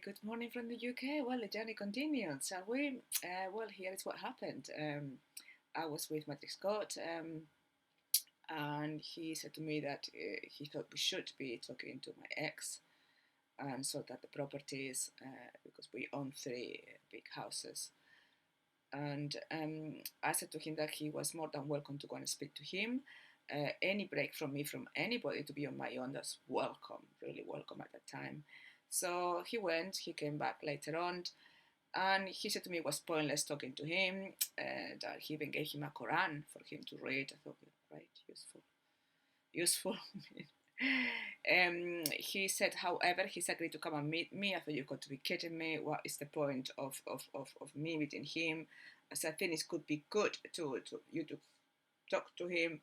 Good morning from the UK. Well, the journey continues, shall we? Well, here is what happened. I was with Magic Scott, and he said to me that he thought we should be talking to my ex and sort out the properties because we own three big houses. And I said to him that he was more than welcome to go and speak to him. Any break from me, from anybody to be on my own, that's welcome, really welcome at that time. So he went, he came back later on, and he said to me it was pointless talking to him, that he even gave him a Quran for him to read. I thought, right, useful. Useful. He said, however, he's agreed to come and meet me. I thought, you've got to be kidding me. What is the point of me meeting him? So I think it could be good to you to talk to him.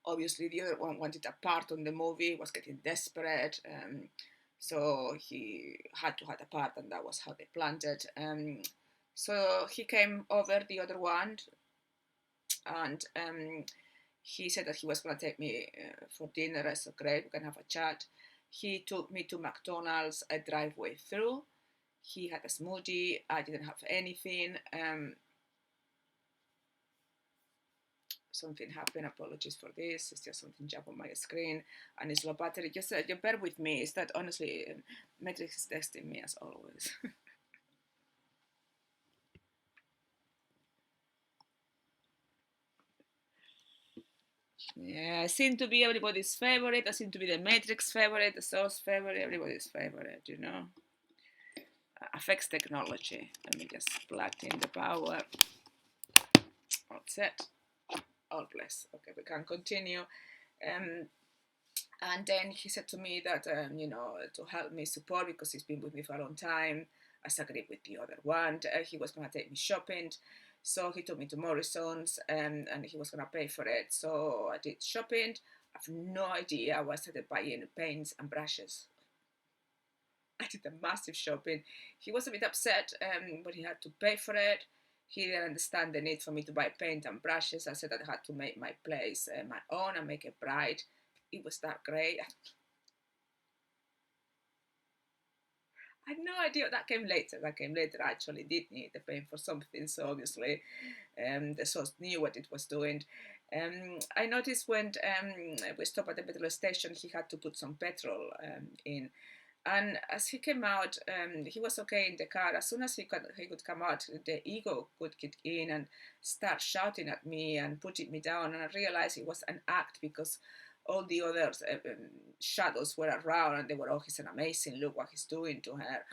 Obviously, the other one wanted a part on the movie, was getting desperate. So he had to have a part, and that was how they planned it. So he came over, the other one, and he said that he was going to take me for dinner. I said, great, we can have a chat. He took me to McDonald's, a driveway through. He had a smoothie. I didn't have anything. Something happened. Apologies for this. It's just something jump on my screen, and it's low battery. Just you bear with me. Is that honestly, Matrix is testing me as always. Yeah, I seem to be everybody's favorite. I seem to be the Matrix favorite, the Source favorite, everybody's favorite. Affects technology. Let me just plug in the power. All set. All bless. Okay, we can continue. And then he said to me that, to help me support because he's been with me for a long time, I agreed with the other one. He was going to take me shopping. So he took me to Morrison's and he was going to pay for it. So I did shopping. I have no idea. I started buying paints and brushes. I did a massive shopping. He was a bit upset, but he had to pay for it. He didn't understand the need for me to buy paint and brushes. I said that I had to make my place my own and make it bright. It was that great. I had no idea that came later. That came later. I actually did need the paint for something, so obviously the source knew what it was doing. I noticed when we stopped at the petrol station, he had to put some petrol in. And as he came out, he was okay in the car. As soon as he could come out, the ego could get in and start shouting at me and putting me down. And I realized it was an act because all the other shadows were around and they were, oh, he's an amazing, look what he's doing to her.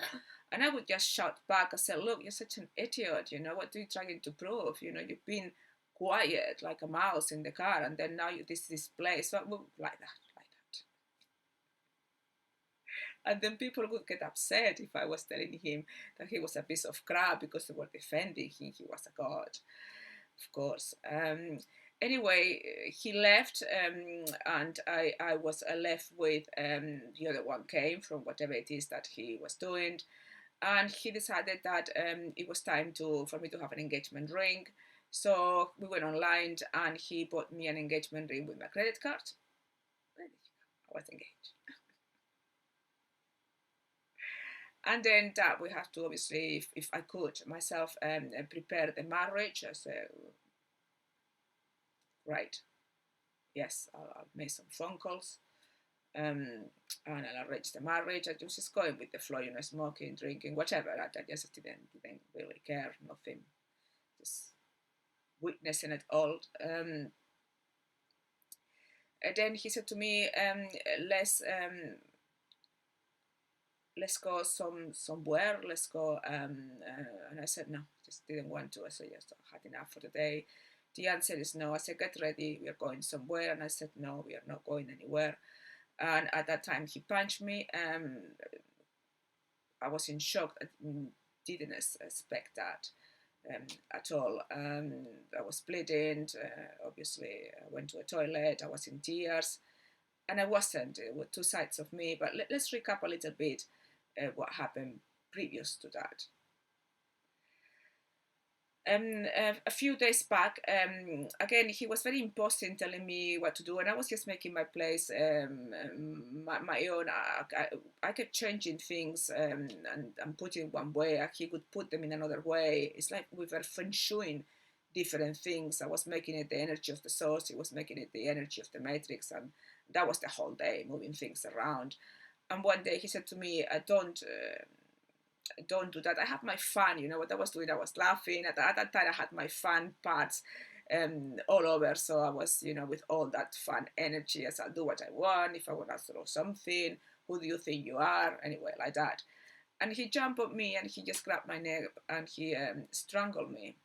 And I would just shout back. I said, look, you're such an idiot. What are you trying to prove? You've been quiet like a mouse in the car, and then now this display. So like that. And then people would get upset if I was telling him that he was a piece of crap because they were defending him. He was a god, of course. Anyway, he left, and I was left with the other one came from whatever it is that he was doing. And he decided that it was time for me to have an engagement ring. So we went online and he bought me an engagement ring with my credit card. I was engaged. And then that we have to obviously, if I could myself, prepare the marriage. Right, yes, I'll make some phone calls, and I'll arrange the marriage. I was just going with the flow, smoking, drinking, whatever. I just didn't really care, nothing, just witnessing it all. And then he said to me, let's go somewhere, let's go, and I said no, just didn't want to. I said, yes, I had enough for the day. The answer is no. I said, get ready, we are going somewhere, and I said, no, we are not going anywhere. And at that time he punched me. I was in shock. I didn't expect that at all. I was bleeding, obviously I went to a toilet, I was in tears, and I wasn't. There were two sides of me, but let's recap a little bit what happened previous to that. A few days back, again, he was very imposing, telling me what to do, and I was just making my place my own. I kept changing things and putting one way, and he could put them in another way. It's like we were feng shuiing different things. I was making it the energy of the source, he was making it the energy of the matrix, and that was the whole day, moving things around. And one day he said to me, don't do that. I have my fun. You know what I was doing? I was laughing. At that time, I had my fun parts all over. So I was, with all that fun energy. As I'll do what I want. If I want to throw something, who do you think you are? Anyway, like that. And he jumped on me and he just grabbed my neck and he strangled me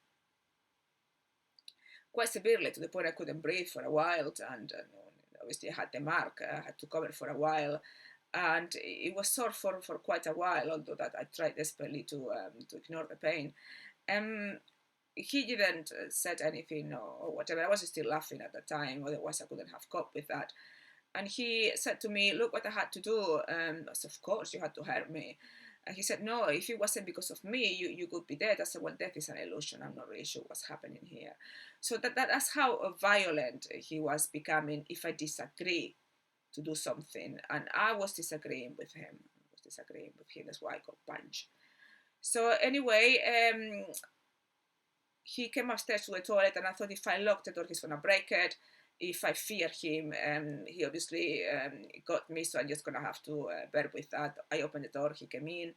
quite severely, to the point I couldn't breathe for a while. And obviously, I had the mark. I had to cover for a while, and it was sore for quite a while, although that I tried desperately to ignore the pain. Um, he didn't said anything or whatever. I was still laughing at the time, otherwise I couldn't have coped with that. And he said to me, "Look what I had to do." I said, "Of course, you had to hurt me." And he said, "No, if it wasn't because of me, you could be dead." I said, "Well, death is an illusion. I'm not really sure what's happening here." So that's how violent he was becoming if I disagree to do something. And I was disagreeing with him. That's why I got punched. So anyway, he came upstairs to the toilet, and I thought if I lock the door, he's gonna break it. If I fear him, he obviously got me, so I'm just gonna have to bear with that. I opened the door, he came in.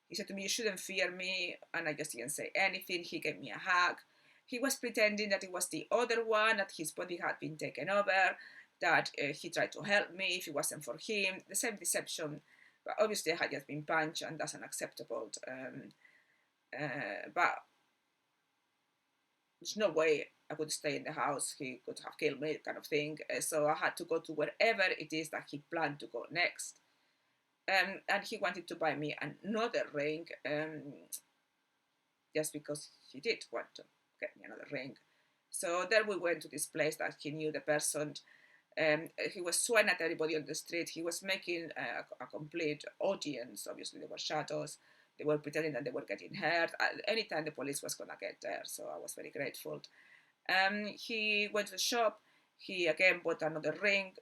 He said to me, "You shouldn't fear me," and I just didn't say anything. He gave me a hug. He was pretending that it was the other one, that his body had been taken over, that he tried to help me if it wasn't for him. The same deception, but obviously I had just been punched, and that's unacceptable. But there's no way I could stay in the house. He could have killed me, kind of thing. So I had to go to wherever it is that he planned to go next. And he wanted to buy me another ring, just because he did want to get me another ring. So there we went to this place that he knew the person. He was swearing at everybody on the street. He was making a complete audience. Obviously, there were shadows. They were pretending that they were getting hurt. Anytime the police was going to get there, so I was very grateful. He went to the shop. He again bought another ring,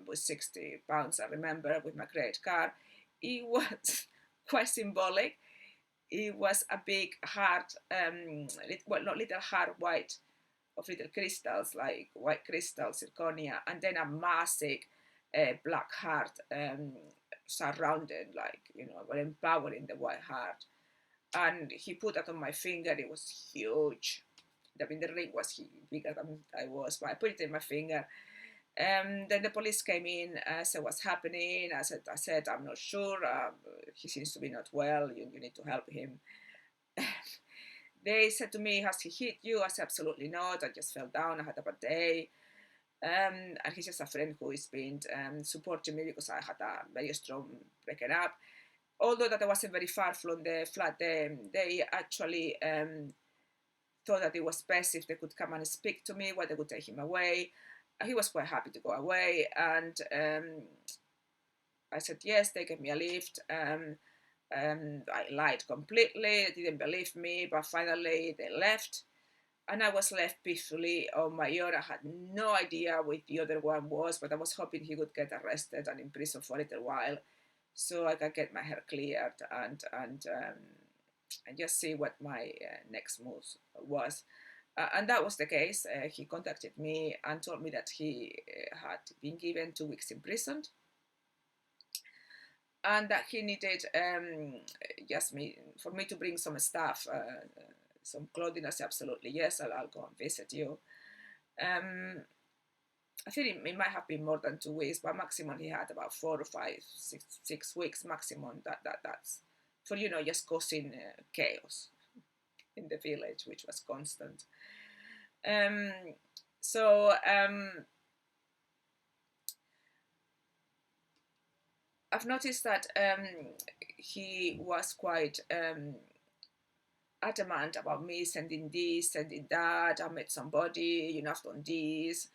with £60, I remember, with my credit card. It was quite symbolic. It was a big heart, well, not little heart, white, of little crystals, like white crystal, zirconia, and then a massive black heart, surrounded, like, were empowering the white heart. And he put that on my finger. It was huge. I mean, the ring was bigger than I was, but I put it in my finger. Then the police came in. I said, "What's happening?" I said, "I'm not sure. He seems to be not well. You need to help him." They said to me, "Has he hit you?" I said, "Absolutely not. I just fell down. I had a bad day." And he's just a friend who has been supporting me because I had a very strong breaking up. Although that I wasn't very far from the flat, they actually thought that it was best if they could come and speak to me, while they would take him away. He was quite happy to go away, and I said yes. They gave me a lift. I lied completely. They didn't believe me, but finally they left, and I was left peacefully on my own. I had no idea what the other one was, but I was hoping he would get arrested and in prison for a little while, so I could get my hair cleared and just see what my next move was. And that was the case. He contacted me and told me that he had been given 2 weeks in prison, and that he needed just for me to bring some stuff, some clothing. I said, "Absolutely, yes, I'll go and visit you." I think it might have been more than 2 weeks, but maximum he had about 4 or 5, 6 weeks maximum. That's for just causing chaos in the village, which was constant. So I've noticed that he was quite adamant about me sending this, sending that. I met somebody, I've done this.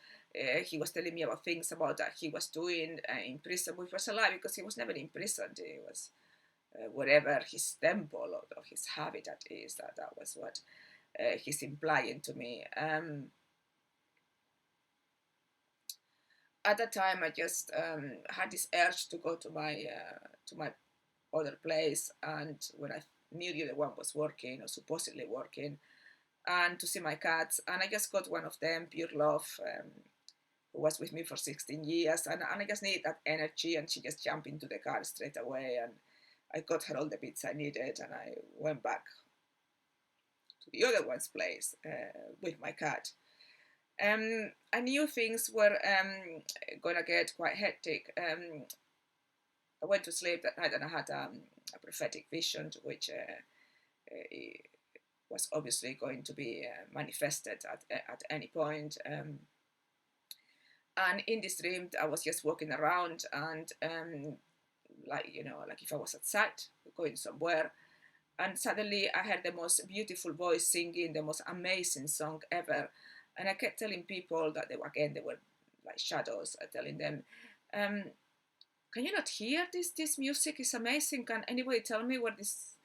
He was telling me about things about that he was doing in prison, which was a lie because he was never in prison. He was wherever his temple or his habitat is. That was what. he's implying to me. At the time, I just had this urge to go to my other place, and when I knew the other one was working or supposedly working, and to see my cats, and I just got one of them, Pure Love, who was with me for 16 years, and I just needed that energy, and she just jumped into the car straight away, and I got her all the bits I needed, and I went back to the other one's place with my cat. I knew things were gonna get quite hectic. I went to sleep that night and I had a prophetic vision, which was obviously going to be manifested at any point. And in this dream, I was just walking around and, like, you know, like if I was outside going somewhere, and suddenly I heard the most beautiful voice singing the most amazing song ever. And I kept telling people that they were like shadows, telling them, um, can you not hear this? This music is amazing. Can anybody tell me what this,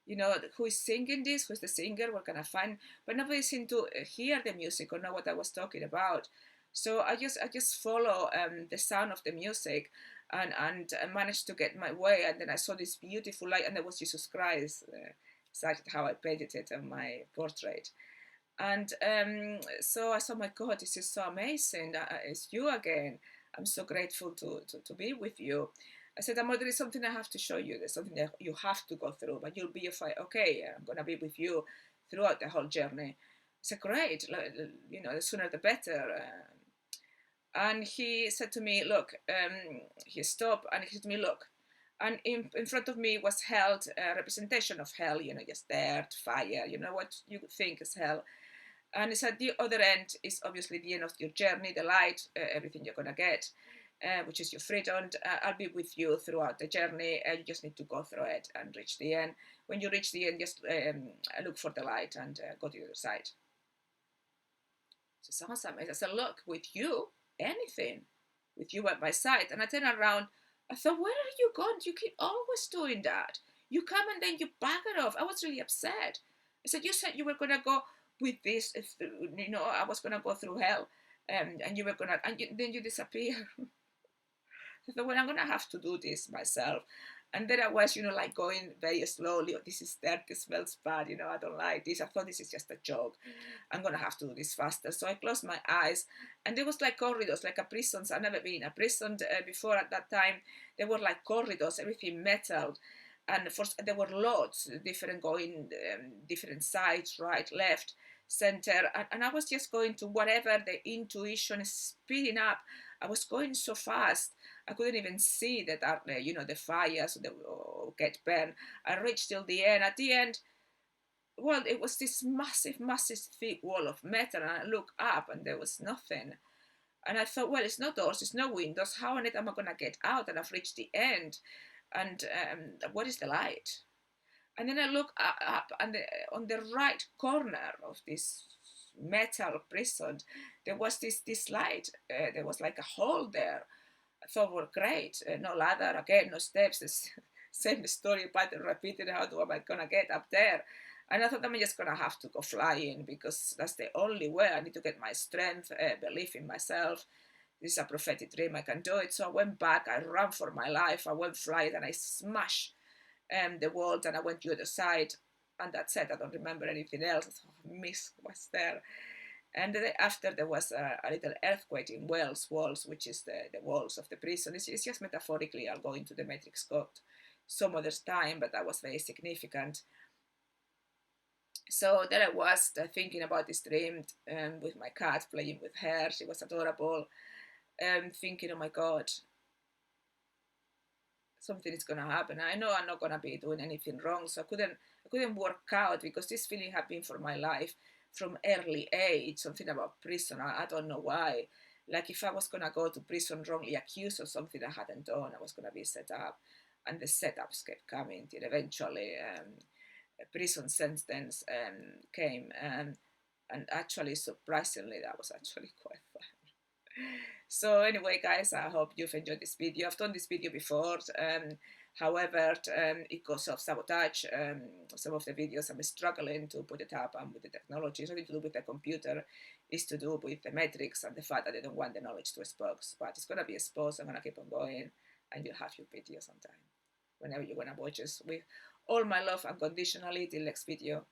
you know, who is singing this? Who's the singer? Where can I find? But nobody seemed to hear the music or know what I was talking about. So I just follow the sound of the music, and I managed to get my way. And then I saw this beautiful light, and there was Jesus Christ. Exactly how I painted it on my portrait. And so I thought, my God, this is so amazing. It's you again. I'm so grateful to be with you. I said, Amor, there is something I have to show you. There's something that you have to go through, but you'll be fine. Okay, I'm going to be with you throughout the whole journey. I said, great. You know, the sooner the better. And he said to me, look, he stopped and he said to me, look. And in front of me was held a representation of hell, you know, just dirt, fire, you know, what you think is hell. And it's at the other end is obviously the end of your journey, the light, everything you're going to get, which is your freedom. I'll be with you throughout the journey. You just need to go through it and reach the end. When you reach the end, just look for the light and go to the other side. So sounds amazing. I said, look, with you, anything, with you at my side. And I turned around. I thought, where are you going? You keep always doing that. You come and then you back it off. I was really upset. I said, you said you were going to go with this, you know, I was going to go through hell, and you were going to, and then you disappear. I thought, well, I'm going to have to do this myself. And then I was, you know, like going very slowly. Oh, this is dirty, smells bad, you know, I don't like this. I thought this is just a joke. I'm going to have to do this faster. So I closed my eyes, and there was like corridors, like a prison. I've never been in a prison before at that time. There were like corridors, everything metal. And there were lots, different going, different sides, right, left, center. And I was just going to whatever the intuition is speeding up. I was going so fast. I couldn't even see the dark, you know, the fires get burned. I reached till the end. At the end, well, it was this massive, massive thick wall of metal, and I looked up, and there was nothing. And I thought, well, it's no doors, it's no windows. How on it am I gonna get out? And I've reached the end, and what is the light? And then I look up, and on the right corner of this metal prison, there was this light. There was like a hole there. I thought, well, great. No ladder, again, no steps. This same story, pattern repeated. How am I going to get up there? And I thought I'm just going to have to go flying, because that's the only way. I need to get my strength, belief in myself. This is a prophetic dream. I can do it. So I went back. I ran for my life. I went flying, and I smashed the walls, and I went to the other side. And that's it. I don't remember anything else. I thought, miss was there. And the day after, there was a little earthquake in Wales walls, which is the walls of the prison. It's just metaphorically. I'll go into the Matrix Code some other time, but that was very significant. So there I was thinking about this dream, with my cat, playing with her. She was adorable. Thinking, oh my God, something is gonna happen. I know I'm not gonna be doing anything wrong, so I couldn't work out, because this feeling had been for my life from early age. Something about prison. I don't know why. Like if I was gonna go to prison wrongly accused of something I hadn't done, I was gonna be set up, and the setups kept coming till eventually a prison sentence came. And actually, surprisingly, that was actually quite fun. So anyway, guys, I hope you've enjoyed this video. I've done this video before. However, it goes self-sabotage. Some of the videos I'm struggling to put it up, and with the technology, it's nothing to do with the computer, it's to do with the metrics and the fact that they don't want the knowledge to expose. But it's gonna be exposed. I'm gonna keep on going, and you'll have your video sometime whenever you wanna watch us. With all my love unconditionally. Till next video.